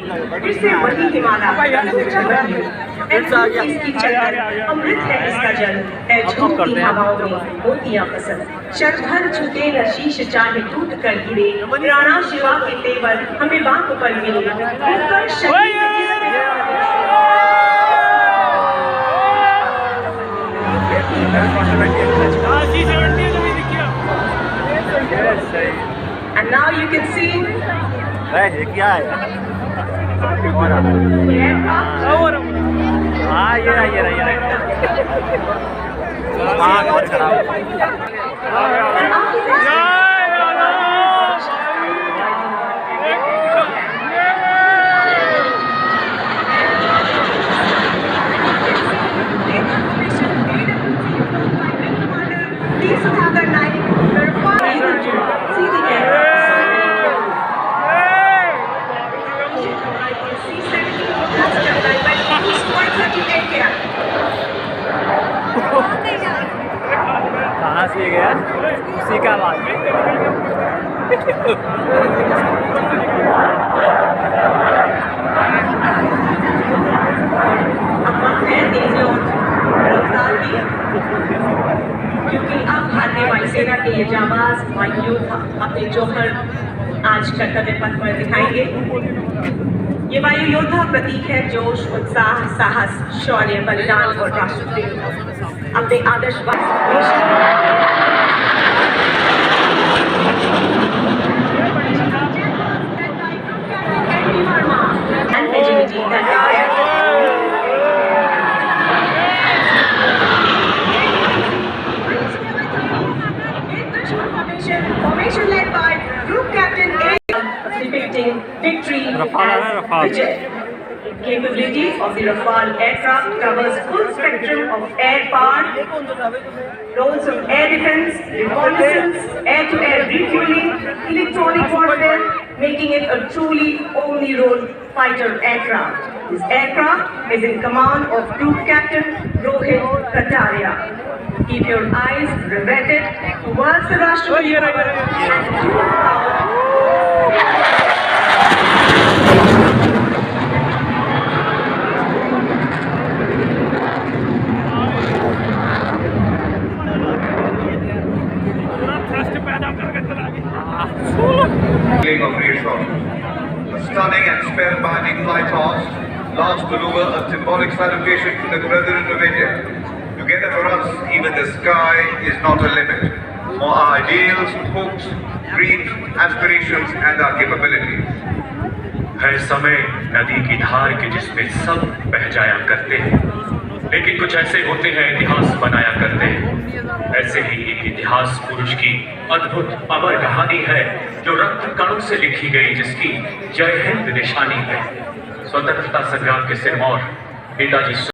फिर से वही हिमालय इसकी चंदन, अमृत है इसका जल, है झूमती हवाओं में मोतियां पसंद। शर भर झुके न शीश चाहे टूट कर गिरे, राणा शिवा के तेवर हमें बांक पर मिले। उनकर शहीद And now you can see क्या है बहुत खराब कहाँ से गया उसी का बात क्योंकि अब भारतीय वायुसेना के ये जाबाज वायुयोद्धा अपने जौहर आज कर्तव्य पथ पर दिखाएंगे। ये वायु योद्धा प्रतीक है जोश, उत्साह, साहस, शौर्य, बलिदान और राष्ट्रप्रेम। अपने आदर्श formation led by Group Captain A, depicting victory as Vijay. Capability of the Rafale aircraft covers full spectrum of air power, roles of air defense, reconnaissance, air-to-air refueling, electronic warfare, making it a truly omni-role fighter aircraft. This aircraft is in command of Group Captain Rohit Kataria. Keep your eyes riveted towards the Rashtrapati Bhavan and of reassurance. A stunning and spellbinding flight past, last maneuver, a symbolic salutation to the President of India. Together for us, even the sky is not a limit. For our ideals, hopes, dreams, aspirations and our capabilities. है समय नदी की धार के जिसमें सब बह जाया करते हैं, लेकिन कुछ ऐसे होते हैं इतिहास बनाया करते हैं। ऐसे ही एक इतिहास पुरुष की अद्भुत अमर कहानी है जो रक्त कणों से लिखी गई, जिसकी जय हिंद निशानी है। स्वतंत्रता संग्राम के सिरमौर पिताजी